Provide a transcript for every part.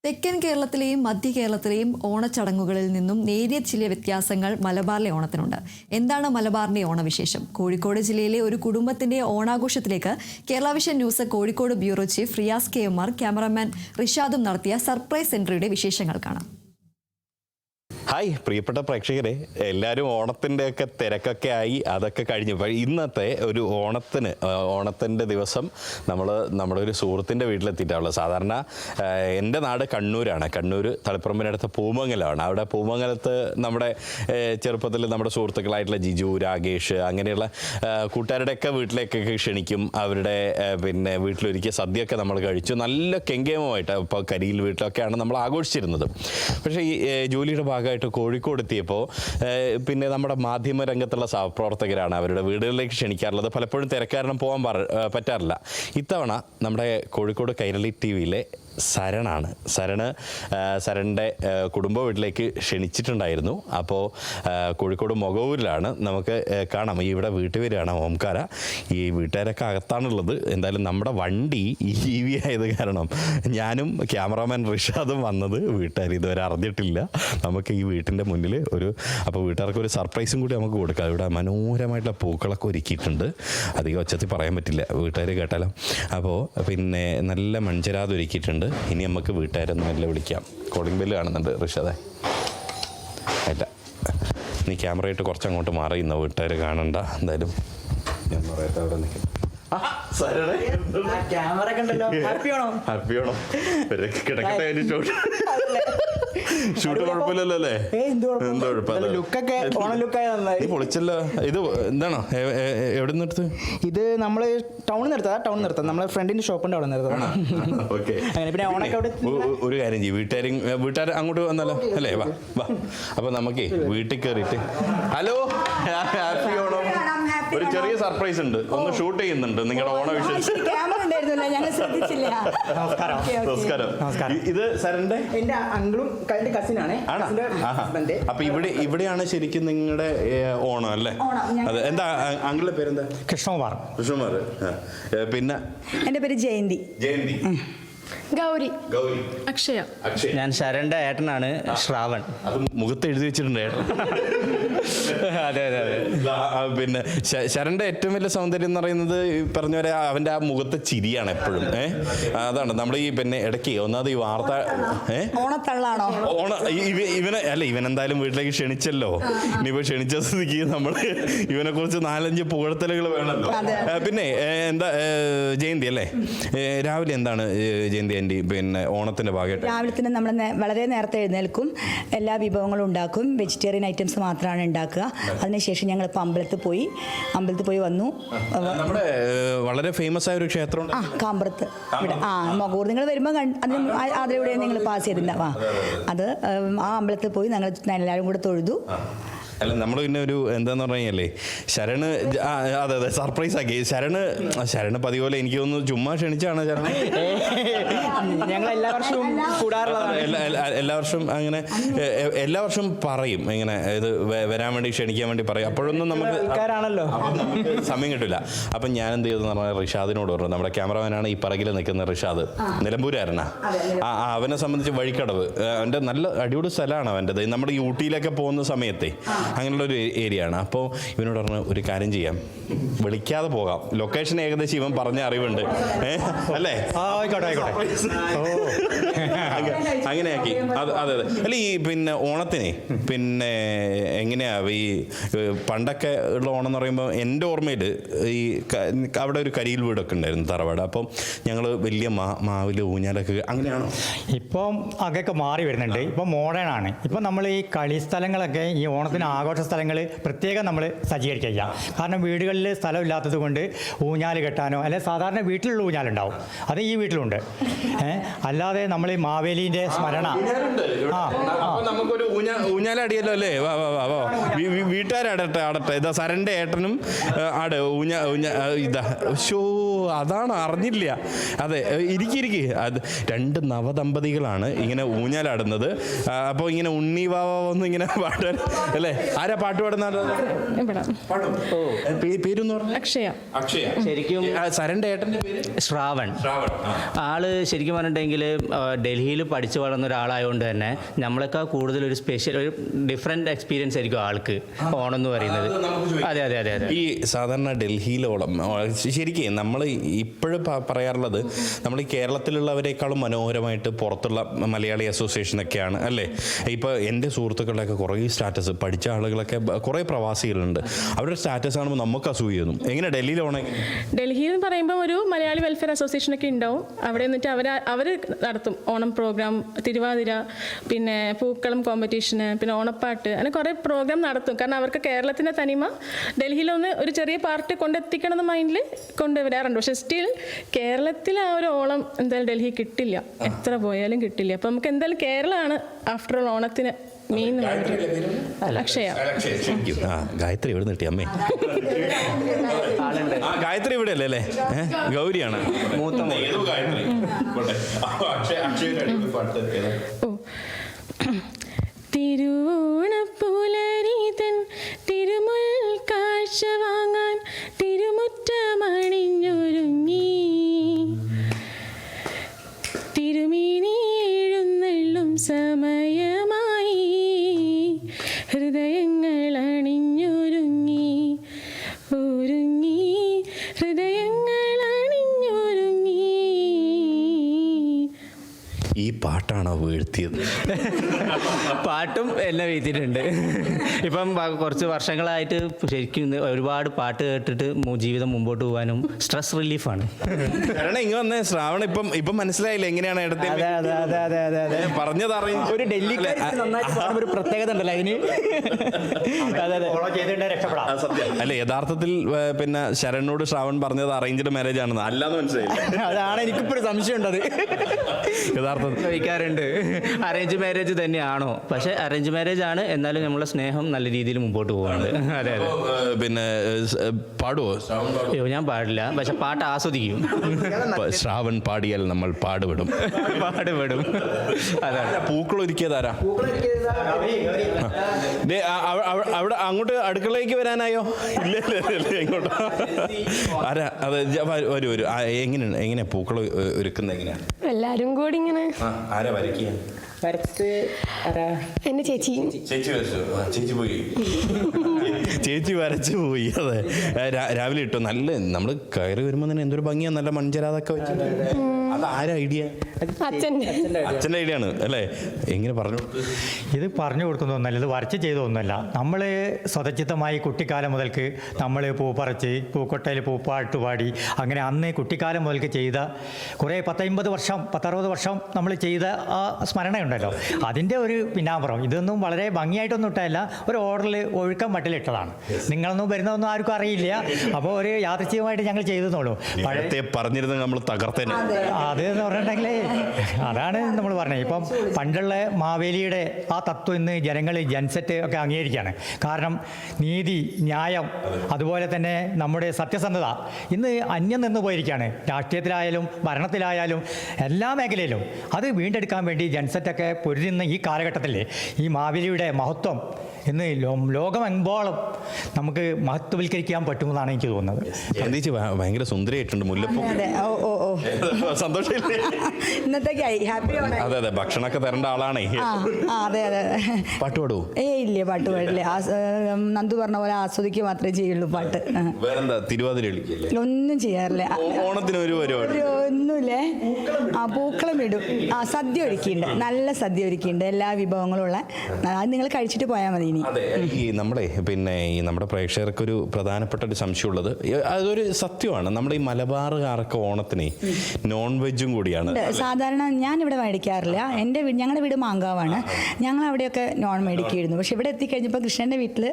തെക്കൻ കേരളത്തിലെയും മധ്യ കേരളത്തിലെയും ഓണച്ചടങ്ങുകളിൽ നിന്നും നേരിയ ചില വ്യത്യാസങ്ങൾ മലബാറിലെ ഓണത്തിനുണ്ട്. എന്താണ് മലബാറിന്റെ ഓണവിശേഷം? കോഴിക്കോട് ജില്ലയിലെ ഒരു കുടുംബത്തിന്റെ ഓണാഘോഷത്തിലേക്ക് Kerala vision news Kozhikode bureau chief Riyas KM, cameraman റിഷാദും നടത്തിയ സർപ്രൈസ് എൻട്രിയുടെ വിശേഷങ്ങൾ കാണാം. ഹായ് പ്രിയപ്പെട്ട പ്രേക്ഷകരെ, എല്ലാവരും ഓണത്തിൻ്റെയൊക്കെ തിരക്കൊക്കെ ആയി അതൊക്കെ കഴിഞ്ഞു. ഇന്നത്തെ ഒരു ഓണത്തിൻ്റെ ദിവസം നമ്മൾ നമ്മുടെ ഒരു സുഹൃത്തിൻ്റെ വീട്ടിലെത്തിയിട്ടുള്ളത്. സാധാരണ എൻ്റെ നാട് കണ്ണൂരാണ്. കണ്ണൂർ തളിപ്പറമ്പിനടുത്ത് പൂമംഗലമാണ്. അവിടെ പൂമംഗലത്ത് നമ്മുടെ ചെറുപ്പത്തിൽ നമ്മുടെ സുഹൃത്തുക്കളായിട്ടുള്ള ജിജു, രാകേഷ്, അങ്ങനെയുള്ള കൂട്ടുകാരുടെയൊക്കെ വീട്ടിലേക്കൊക്കെ ക്ഷണിക്കും. അവരുടെ പിന്നെ വീട്ടിലൊരിക്കൽ സദ്യയൊക്കെ നമ്മൾ കഴിച്ചു. നല്ല കെങ്കേമമായിട്ട് ഇപ്പോൾ കരിയിൽ വീട്ടിലൊക്കെയാണ് നമ്മൾ ആഘോഷിച്ചിരുന്നത്. പക്ഷേ ഈ ജോലിയുടെ ഭാഗമായിട്ട് കോഴിക്കോട് എത്തിയപ്പോൾ പിന്നെ നമ്മുടെ മാധ്യമ രംഗത്തുള്ള സഹപ്രവർത്തകരാണ് അവരുടെ വീടുകളിലേക്ക് ക്ഷണിക്കാറുള്ളത്. പലപ്പോഴും തിരക്കാരണം പോകാൻ പറ്റാറില്ല. ഇത്തവണ നമ്മുടെ കോഴിക്കോട് കൈരളി TVയിലെ സരണിൻ്റെ കുടുംബ വീട്ടിലേക്ക് ക്ഷണിച്ചിട്ടുണ്ടായിരുന്നു. അപ്പോൾ കോഴിക്കോട് മൊകവൂരിലാണ്. നമുക്ക് കാണാം, ഇവിടെ വീട്ടുപേരാണ് ഓംകാര. ഈ വീട്ടുകാരൊക്കെ അകത്താണുള്ളത്. എന്തായാലും നമ്മുടെ വണ്ടി EV ആയത് കാരണം ഞാനും ക്യാമറാമാൻ റിഷാദും വന്നത് വീട്ടുകാർ ഇതുവരെ അറിഞ്ഞിട്ടില്ല. നമുക്ക് ഈ വീട്ടിൻ്റെ മുന്നിൽ അപ്പോൾ വീട്ടുകാർക്ക് ഒരു സർപ്രൈസും കൂടി നമുക്ക് കൊടുക്കാം. ഇവിടെ മനോഹരമായിട്ടുള്ള പൂക്കളൊക്കെ ഒരുക്കിയിട്ടുണ്ട്. അധികം ഒച്ചത്തിൽ പറയാൻ പറ്റില്ല, വീട്ടുകാർ കേട്ടാലോ. അപ്പോൾ പിന്നെ നല്ല മൺചരാത് ഒരുക്കിയിട്ടുണ്ട്. ഇനി നമുക്ക് വീട്ടുകാരൊന്നും എല്ലാം വിളിക്കാം. കോളിംഗ് ബെല്ല് കാണുന്നുണ്ട് റിഷാദേ. അല്ല, നീ ക്യാമറയായിട്ട് കുറച്ചങ്ങോട്ട് മാറിയുന്നോ, വീട്ടുകാർ കാണണ്ട. എന്തായാലും ഞാൻ പറയട്ടെ, അവിടെ നിൽക്കും. ഹാപ്പിയാണോ? കിടക്കട്ടെ. ഷൂട്ട് കുഴപ്പമില്ലല്ലോ അല്ലേ? പൊളിച്ചല്ലോ. ഇത് എന്താണോ, എവിടെ നിന്ന് എടുത്ത്? ഇത് നമ്മള് ടൗണിൽ നിർത്താം. നമ്മളെ ഫ്രണ്ടിന്റെ ഷോപ്പിന്റെ അവിടെ നിർത്താം. ഒരു കാര്യം ചെയ്യും, വീട്ടുകാർ അങ്ങോട്ട് വന്നാലോ അല്ലേ? വാ. അപ്പൊ നമുക്കേ വീട്ടിൽ കയറിയിട്ട് ഹലോ, ഹാപ്പി ഓണം. ഒരു ചെറിയ സർപ്രൈസ് ഉണ്ട്, ഒന്ന് ഷൂട്ട് ചെയ്യുന്നുണ്ട് നിങ്ങളുടെ ഓണ വിശേഷം. നമസ്കാരം. ഇത് സരന്റെ എന്റെ അങ്കിളും കസിനാണ്. അപ്പൊ ഇവിടെയാണ് ശരിക്കും നിങ്ങളുടെ ഓണം അല്ലേ? അതെ. എന്താ അങ്കിളുടെ പേരെന്താ? കൃഷ്ണകുമാർ. പിന്നെ എന്റെ പേര് ജയന്തി. ഗൗരി. അക്ഷയ. ഞാൻ ശരണ്ന്റെ ഏട്ടനാണ്, ശ്രാവൺ. അത് മുഖത്ത് എഴുതി വെച്ചിട്ടുണ്ട് ഏട്ടൻ. അതെ. പിന്നെ ശരണ്ന്റെ ഏറ്റവും വലിയ സൗന്ദര്യം എന്ന് പറയുന്നത് പറഞ്ഞ പോലെ അവന്റെ ആ മുഖത്തെ ചിരിയാണ് എപ്പോഴും. അതാണ് നമ്മൾ ഈ പിന്നെ ഇടയ്ക്ക് ഒന്നാമത് ഈ വാർത്ത ഓണത്തള്ളാണോ ഇവനെന്തായാലും വീട്ടിലേക്ക് ക്ഷണിച്ചല്ലോ. ഇനിയിപ്പോ ക്ഷണിച്ച സ്ഥിതിക്ക് നമ്മൾ ഇവനെ കുറിച്ച് 4-5 പുകഴ്ത്തലുകൾ വേണമല്ലോ. പിന്നെ എന്താ ജയന്തി അല്ലേ, രാവിലെ എന്താണ് ജയന്തി ആൻറ്റി പിന്നെ ഓണത്തിന്റെ ഭാഗമായിട്ട്? രാവിലെ തന്നെ നമ്മൾ വളരെ നേരത്തെ എഴുന്നേൽക്കും, എല്ലാ വിഭവങ്ങളും ഉണ്ടാക്കും. വെജിറ്റേറിയൻ ഐറ്റംസ് മാത്രമാണ് ഉണ്ടാക്കുക. അതിനുശേഷം ഞങ്ങൾ ഇപ്പോൾ അമ്പലത്തിൽ പോയി വന്നു. നമ്മുടെ വളരെ ഫേമസ് ആയ ഒരു ക്ഷേത്രം കാമ്പ്രത്ത്, മൊകൂർ. നിങ്ങൾ വരുമ്പോൾ അതിലൂടെ നിങ്ങൾ പാസ് ചെയ്തിട്ടുണ്ടാവാം. അത് ആ അമ്പലത്തിൽ പോയി ഞങ്ങൾ എല്ലാവരും കൂടെ തൊഴുതു. അല്ല, നമ്മൾ പിന്നെ ഒരു എന്താന്ന് പറഞ്ഞല്ലേ, ശരണ് അതെ സർപ്രൈസ് ആക്കി. ശരണ് പതിപോലെ എനിക്ക് തോന്നുന്നു ചുമ്മാ ക്ഷണിച്ചാണ് ശരണ്. ഞങ്ങൾ എല്ലാ വർഷവും എല്ലാ വർഷവും അങ്ങനെ എല്ലാ വർഷവും പറയും ഇങ്ങനെ, ഇത് വരാൻ വേണ്ടി ക്ഷണിക്കാൻ വേണ്ടി പറയും. അപ്പോഴൊന്നും നമുക്ക് സമയം കിട്ടില്ല. അപ്പം ഞാൻ എന്ത് ചെയ്തെന്ന് പറഞ്ഞാൽ റിഷാദിനോട് പറഞ്ഞു. നമ്മുടെ ക്യാമറമാനാണ് ഈ പറകിൽ നിൽക്കുന്ന റിഷാദ്, നിലമ്പൂരാരനാ. അവനെ സംബന്ധിച്ച് വഴിക്കടവ് അവൻ്റെ നല്ല അടിപൊളി സ്ഥലമാണ് അവൻ്റെത്. നമ്മുടെ ഈ ഊട്ടിയിലൊക്കെ പോകുന്ന സമയത്തെ അങ്ങനെയുള്ളൊരു ഏരിയ ആണ്. അപ്പോൾ ഇവനോട് പറഞ്ഞ ഒരു കാര്യം ചെയ്യാം, വിളിക്കാതെ പോകാം. ലൊക്കേഷൻ ഏകദേശം ഇവൻ പറഞ്ഞ അറിവുണ്ട് അല്ലേ? അങ്ങനെയാക്കി. അതെ. അല്ല, ഈ പിന്നെ ഓണത്തിന് പിന്നെ എങ്ങനെയാ ഈ പണ്ടൊക്കെ ഉള്ള ഓണം എന്ന് പറയുമ്പോൾ എൻ്റെ ഓർമ്മയിൽ ഈ അവിടെ ഒരു കരിയിൽ വീടൊക്കെ ഉണ്ടായിരുന്നു, തറവാട്. അപ്പം ഞങ്ങൾ വലിയ മാവില് ഊഞ്ഞാലൊക്കെ. അങ്ങനെയാണോ? ഇപ്പം അതൊക്കെ മാറി വരുന്നുണ്ട്. ഇപ്പം മോഡേൺ ആണ്. ഇപ്പം നമ്മൾ ഈ കളി സ്ഥലങ്ങളൊക്കെ ഈ ഓണത്തിന് ആഘോഷ സ്ഥലങ്ങൾ പ്രത്യേകം നമ്മൾ സജ്ജീകരിക്കുക. കാരണം വീടുകളിൽ സ്ഥലമില്ലാത്തത് കൊണ്ട് ഊഞ്ഞാൽ കെട്ടാനോ അല്ലെങ്കിൽ സാധാരണ വീട്ടിലുള്ള ഊഞ്ഞാലുണ്ടാവും, അത് ഈ വീട്ടിലുണ്ട്. അല്ലാതെ നമ്മൾ ഈ മാവേലിന്റെ സ്മരണ നമുക്കൊരു ഊഞ്ഞാലടിയല്ലോ അല്ലേ? വീട്ടുകാരടട്ടെ. ഇതാ സരന്റെ ഏട്ടനും ആട് ഇതാ ഷോ അതാണ്, അറിഞ്ഞില്ല. അതെ, ഇരിക്കിരിക്ക്. അത് 2 നവദമ്പതികളാണ് ഇങ്ങനെ ഊഞ്ഞാലാടുന്നത്. അപ്പോൾ ഇങ്ങനെ ഉണ്ണി വാവന്ന് ഇങ്ങനെ പാടാൻ അല്ലേ? ആരാ പാട്ട് പാടുന്ന? പേരൊന്ന് പറഞ്ഞു. അക്ഷയ. ശരിക്കും സരന്റെ ഏട്ടന്റെ പേര് ശ്രാവൺ. ആള് ശരിക്കും പറഞ്ഞിട്ടുണ്ടെങ്കിൽ ഡൽഹിയിൽ പഠിച്ചു വളർന്ന ഒരാളായതുകൊണ്ട് തന്നെ നമ്മളെക്കാൾ കൂടുതൽ ഒരു സ്പെഷ്യൽ, ഒരു ഡിഫറെന്റ് എക്സ്പീരിയൻസ് ആയിരിക്കും ആൾക്ക് ഓണം എന്ന് പറയുന്നത്. അതെ അതെ അതെ അതെ. ഈ സാധാരണ ഡൽഹിയിലെ ഓണം ശരിക്കും നമ്മൾ ഇപ്പോഴും പറയാറുള്ളത് നമ്മൾ ഈ കേരളത്തിലുള്ളവരെക്കാളും മനോഹരമായിട്ട് പുറത്തുള്ള മലയാളി അസോസിയേഷനൊക്കെയാണ് അല്ലേ? ഇപ്പോൾ എൻ്റെ സുഹൃത്തുക്കളുടെയൊക്കെ കുറേ സ്റ്റാറ്റസ്, പഠിച്ച ആളുകളൊക്കെ കുറേ പ്രവാസികളുണ്ട്, അവരുടെ സ്റ്റാറ്റസ് കാണുമ്പോൾ നമുക്ക് അസൂയ തോന്നും. എങ്ങനെ ഡൽഹിയിൽ ഓണം? ഡൽഹിയിൽ എന്ന് പറയുമ്പോൾ ഒരു മലയാളി വെൽഫെയർ അസോസിയേഷൻ ഒക്കെ ഉണ്ടാവും. അവിടെ നിന്നിട്ട് അവർ നടത്തും ഓണം പ്രോഗ്രാം, തിരുവാതിര, പിന്നെ പൂക്കളം കോമ്പറ്റീഷന്, പിന്നെ ഓണപ്പാട്ട്, അങ്ങനെ കുറേ പ്രോഗ്രാം നടത്തും. കാരണം അവർക്ക് കേരളത്തിൻ്റെ തനിമ ഡൽഹിയിലൊന്ന് ഒരു ചെറിയ പാർട്ടി കൊണ്ടെത്തിക്കണം എന്ന മൈൻഡിൽ കൊണ്ടുവരാറുണ്ട്. പക്ഷേ സ്റ്റിൽ കേരളത്തിൽ ആ ഒരു ഓണം എന്തായാലും ഡൽഹി കിട്ടില്ല, എത്ര പോയാലും കിട്ടില്ല. അപ്പം നമുക്ക് എന്തായാലും കേരളമാണ് ആഫ്റ്റർ ഓൾ ഓണത്തിന് മെയിൻ. അക്ഷയ. ഗായത്രി എവിടെ നിട്ടി അമ്മേ? ഗായത്രി ഇവിടെ അല്ലേ അല്ലേ? ഗൗരിയാണ് മൂത്ത. തിരുവോണപ്പുലരിതൻ തിരുമുൽ കാഴ്ച വാങ്ങാൻ തിരുമുറ്റമണിഞ്ഞൊരുങ്ങി, തിരുമേനി എഴുന്നള്ളും സമയമായി, ഹൃദയങ്ങൾ അണിഞ്ഞൊരുങ്ങി, ഒരുങ്ങി ഹൃദയങ്ങൾ അണിഞ്ഞൊരുങ്ങി. ഈ പാട്ടാണോ വീഴ്ത്തിയത്? പാട്ടും എന്നെ വീഴ്ത്തിയിട്ടുണ്ട്. ഇപ്പം കുറച്ച് വർഷങ്ങളായിട്ട് ശരിക്കും ഒരുപാട് പാട്ട് കേട്ടിട്ട് ജീവിതം മുമ്പോട്ട് പോകാനും സ്ട്രെസ് റിലീഫാണ്. കാരണം ഇങ്ങനെ വന്നേ ശ്രാവണ ഇപ്പം മനസ്സിലായില്ല എങ്ങനെയാണ് ഇടത്തെ പറഞ്ഞത് അറിയും. ഒരു ഡൽഹിക്കാർ ഒരു പ്രത്യേകത ഉണ്ടല്ലോ അതിന്. അല്ല, യഥാർത്ഥത്തിൽ പിന്നെ ശരണിനോട് ശ്രാവൺ പറഞ്ഞത് അറേഞ്ച്ഡ് മാരേജ് ആണെന്ന് അല്ലാന്ന് മനസ്സിലായില്ല. അതാണ് എനിക്കിപ്പോഴും സംശയം ഉണ്ടത്. യഥാർത്ഥത്തിൽ ചോദിക്കാറുണ്ട് അറേഞ്ച് മാരേജ് തന്നെയാണോ? പക്ഷെ അറേഞ്ച് മാരേജ് ആണ്, എന്നാലും നമ്മളെ സ്നേഹം നല്ല രീതിയിൽ മുമ്പോട്ട് പോകുന്നുണ്ട്. അതെ അതെ. പിന്നെ പാടുവോ? അയ്യോ, ഞാൻ പാടില്ല, പക്ഷെ പാട്ട് ആസ്വദിക്കും. ശ്രാവൺ പാടിയാൽ നമ്മൾ പാടുപെടും. അതാണ്. പൂക്കൾ ഒരുക്കിയതാരാ? അവിടെ അങ്ങോട്ട് അടുക്കളയിലേക്ക് വരാനായോ? ഇല്ല ഇങ്ങോട്ട് ആരാ? അതെ, വരൂ. എങ്ങനെയാ പൂക്കൾ ഒരുക്കുന്നത്? എങ്ങനെയാ എല്ലാരും കൂടി ഇങ്ങനെ. ആരാ വരയ്ക്കുക? എന്റെ ചേച്ചി ചേച്ചി വരച്ചു പോയി. അതെ, രാവിലെ ഇട്ടു. നല്ല നമ്മൾ കയറി വരുമ്പോൾ തന്നെ എന്തൊരു ഭംഗിയാ, നല്ല മൺചരാതൊക്കെ വെച്ചിട്ട്. അത് ആരാ ഐഡിയ? അച്ഛൻ്റെ ഐഡിയ ആണ് അല്ലേ? എങ്ങനെ പറഞ്ഞു? ഇത് പറഞ്ഞു കൊടുക്കുന്നതൊന്നല്ല, ഇത് വരച്ച് ചെയ്തൊന്നുമല്ല. നമ്മൾ സ്വതച്ചിത്തമായി കുട്ടിക്കാലം മുതൽക്ക് നമ്മൾ പൂ പറിച്ച് പൂക്കൊട്ടയിൽ പൂപ്പാട്ട് പാടി അങ്ങനെ അന്ന് കുട്ടിക്കാലം മുതൽക്ക് ചെയ്ത കുറേ 50 വർഷം 60 വർഷം നമ്മൾ ചെയ്ത ആ സ്മരണയുണ്ടല്ലോ, അതിൻ്റെ ഒരു പിന്നാമ്പുറം. ഇതൊന്നും വളരെ ഭംഗിയായിട്ടൊന്നും ഇട്ടതല്ല, ഒരു ഓർഡറിൽ ഒഴുക്കം മട്ടിലിട്ടതാണ്. നിങ്ങളൊന്നും വരുന്നതൊന്നും ആർക്കും അറിയില്ല. അപ്പോൾ ഒരു യാദൃച്ഛികമായിട്ട് ഞങ്ങൾ ചെയ്തെന്നുള്ളൂ. പഴയത്തെ പറഞ്ഞിരുന്ന നമ്മൾ തകർത്തേനെ. അത് എന്ന് പറഞ്ഞിട്ടുണ്ടെങ്കിൽ അതാണ് നമ്മൾ പറഞ്ഞത്. ഇപ്പം പണ്ടുള്ള മാവേലിയുടെ ആ തത്വം ഇന്ന് ജനങ്ങൾ ജൻസെറ്റ് ഒക്കെ അംഗീകരിക്കുകയാണ്. കാരണം നീതി, ന്യായം, അതുപോലെ തന്നെ നമ്മുടെ സത്യസന്ധത ഇന്ന് അന്യം നിന്ന് പോയിരിക്കുകയാണ്. രാഷ്ട്രീയത്തിലായാലും ഭരണത്തിലായാലും എല്ലാ മേഖലയിലും അത് വീണ്ടെടുക്കാൻ വേണ്ടി ജൻസെറ്റൊക്കെ പൊരുതുന്ന ഈ കാലഘട്ടത്തിൽ ഈ മാവേലിയുടെ മഹത്വം ഇന്ന് ലോകമെമ്പോളം നമുക്ക് മഹത്വവൽക്കരിക്കാൻ പറ്റുമെന്നാണ് എനിക്ക് തോന്നുന്നത്. സന്ധ്യച്ച് ഭയങ്കര സുന്ദരിയായിട്ടുണ്ട്. മുല്ലപ്പൂ സന്തോഷമില്ലേ? അതെ അതെ, ഭക്ഷണമൊക്കെ തരേണ്ട ആളാണേ. അതെ അതെ. പാട്ട് പാടുവോ? ഇല്ലേ, പാട്ട് പാടില്ലേ. നന്ദു പറഞ്ഞ പോലെ ആസ്വദിക്കുക മാത്രമേ ചെയ്യുള്ളൂ. പാട്ട് വേറെന്താ? തിരുവാതിര കളിക്കില്ലേ? ഒന്നും ചെയ്യാറില്ല. ഓണത്തിന് ഒരു പരിപാടി ഒന്നുമില്ലേ? പൂക്കളം ഇടും. സദ്യ ഒരുക്കിയിട്ടുണ്ട്, നല്ല സദ്യ ഒരുക്കിയിട്ടുണ്ട്, എല്ലാ വിഭവങ്ങളും ഉള്ള. അത് നിങ്ങൾ കഴിച്ചിട്ട് പോയാൽ മതി. അതെ, ഈ നമ്മുടെ നമ്മുടെ പ്രേക്ഷകർക്കൊരു പ്രധാനപ്പെട്ട ഒരു സംശയമുള്ളത്, അതൊരു സത്യമാണ്. നമ്മുടെ ഈ മലബാറുകാർക്ക് ഓണത്തിന് നോൺ വെജും കൂടിയാണ്. സാധാരണ ഞാൻ ഇവിടെ മേടിക്കാറില്ല. ഞങ്ങളുടെ വീട് മാങ്കാവാണ്. ഞങ്ങൾ അവിടെയൊക്കെ നോൺ മേടിക്കുമായിരുന്നു. പക്ഷെ ഇവിടെ എത്തിക്കഴിഞ്ഞപ്പോൾ കൃഷ്ണൻ്റെ വീട്ടിൽ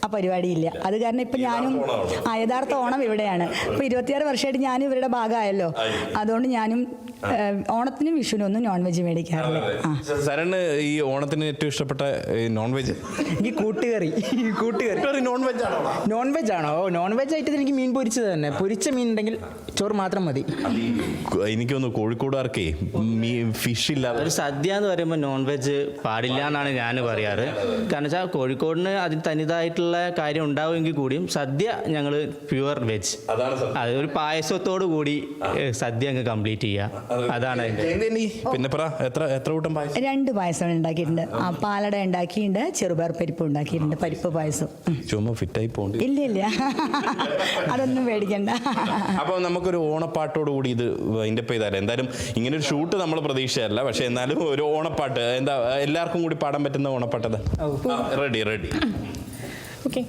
ആ പരിപാടിയില്ല. അത് കാരണം ഇപ്പം ഞാനും യഥാർത്ഥ ഓണം ഇവിടെയാണ്. ഇപ്പോൾ 26 വർഷമായിട്ട് ഞാനും ഇവരുടെ ഭാഗമായല്ലോ. അതുകൊണ്ട് ഞാനും ഓണത്തിനും വിഷുവിനും ഒന്നും നോൺ വെജ് മേടിക്കാറില്ല. സരണ് ഈ ഓണത്തിന് ഏറ്റവും ഇഷ്ടപ്പെട്ട നോൺ വെജ്? എനിക്ക് കൂട്ടുകറി. നോൺ വെജ് ആണോ? നോൺ വെജ് ആണോ? നോൺ വെജ് ആയിട്ട് എനിക്ക് മീൻ പൊരിച്ചത് തന്നെ. പൊരിച്ച മീൻ ഉണ്ടെങ്കിൽ ചോറ് മാത്രം മതി. എനിക്ക് തോന്നുന്നു കോഴിക്കോടുകാർക്കേ ഫിഷ് ഇല്ല. ഒരു സദ്യ എന്ന് പറയുമ്പോൾ നോൺ വെജ് പാടില്ല എന്നാണ് ഞാൻ പറയാറ്. കാരണം വെച്ചാൽ കോഴിക്കോടിന് അതിന് തനിതായിട്ടുള്ള കാര്യം ഉണ്ടാവുമെങ്കിൽ കൂടിയും സദ്യ ഞങ്ങൾ പ്യുവർ വെജ്. അത് ഒരു പായസത്തോടു കൂടി സദ്യ അങ്ങ് കംപ്ലീറ്റ് ചെയ്യുക. അതാണ് പിന്നെ പറ, എത്ര കൂട്ടം പായസം? 2 പായസം ഉണ്ടാക്കിയിട്ടുണ്ട്. പാലട ഉണ്ടാക്കിയിട്ടുണ്ട്, ചെറുപയർ പരിപ്പ് ഉണ്ടാക്കിയിട്ടുണ്ട്, പരിപ്പ് പായസം. ചുമ്മാ ഫിറ്റായി പോകണ്ട. ഇല്ല അതൊന്നും പേടിക്കണ്ട. അപ്പോൾ നമുക്കൊരു ഓണപ്പാട്ടോട് കൂടി ഇത് അതിൻ്റെ ചെയ്താൽ എന്തായാലും ഇങ്ങനെ ഒരു ഷൂട്ട് നമ്മൾ പ്രതീക്ഷയല്ല. പക്ഷെ എന്നാലും ഒരു ഓണപ്പാട്ട് എന്താ എല്ലാവർക്കും കൂടി പാടാൻ പറ്റുന്ന ഓണപ്പാട്ടത്? റെഡി. ഓക്കെ,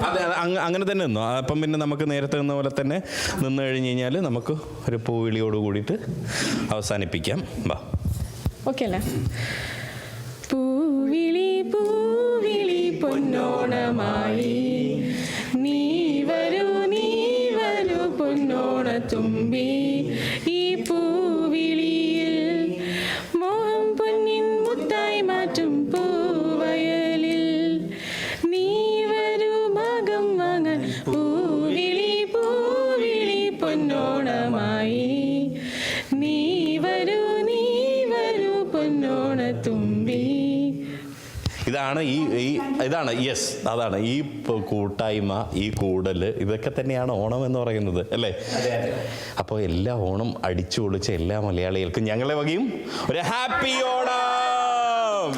അതെ, അങ്ങനെ തന്നെ നിന്നോ. അപ്പം പിന്നെ നമുക്ക് നേരത്തെ നിന്ന പോലെ തന്നെ നിന്ന് കഴിഞ്ഞ് കഴിഞ്ഞാൽ നമുക്ക് ഒരു പൂവിളിയോട് കൂടിയിട്ട് അവസാനിപ്പിക്കാം. വാ, ഓക്കെ അല്ലേ? പൂവിളി പൂവിളി പൊന്നോണമായി നീ വരൂ പൊന്നോണത്തുമ്പി. ഈ പൂവിളിയിൽ മോഹം പൊന്നിൻ മുത്തായി മാറ്റും പൂവയലിൽ നീ വരൂ മകം വാങ്ങാൻ. പൂവിളി പൂവിളി പൊന്നോണമായി നീ വരൂ പൊന്നോണത്തുമ്പി. ഇതാണ് ഇതാണ് യെസ്, അതാണ് ഈ കൂട്ടായ്മ, ഈ കൂടൽ, ഇതൊക്കെ തന്നെയാണ് ഓണം എന്ന് പറയുന്നത്, അല്ലേ? അപ്പോൾ എല്ലാ ഓണം അടിച്ചു പൊളിച്ച എല്ലാ മലയാളികൾക്കും ഞങ്ങളെ വകയും ഒരു ഹാപ്പി ഓണം.